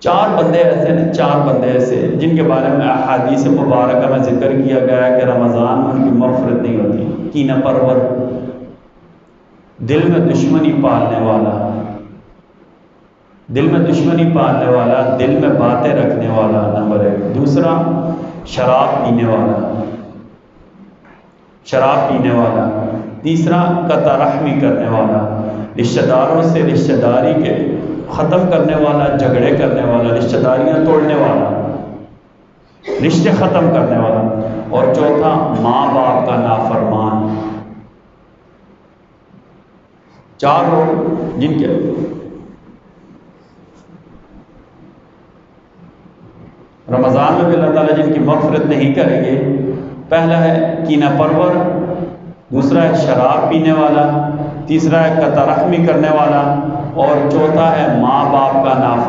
4 بندے ایسے ہیں، 4 بندے ایسے جن کے بارے میں احادیث مبارکہ میں ذکر کیا گیا ہے کہ رمضان میں ان کی مغفرت نہیں ہوتی۔ کینہ پرور، دل میں دشمنی پالنے والا، دل میں دشمنی پالنے والا، دل میں باتیں رکھنے والا، نمبر 1۔ دوسرا، شراب پینے والا، شراب پینے والا۔ تیسرا، قطع رحمی کرنے والا، رشتہ داروں سے رشتہ داری کے ختم کرنے والا، جھگڑے کرنے والا، رشتہ داریاں توڑنے والا، رشتے ختم کرنے والا۔ اور چوتھا، ماں باپ کا نافرمان۔ 4 لوگ جن کے رمضان میں بھی اللہ تعالیٰ جن کی مغفرت نہیں کریں گے۔ پہلا ہے کینہ پرور، دوسرا ہے شراب پینے والا، تیسرا ہے قطع رحمی کرنے والا، اور چوتھا ہے ماں باپ کا نافرمان۔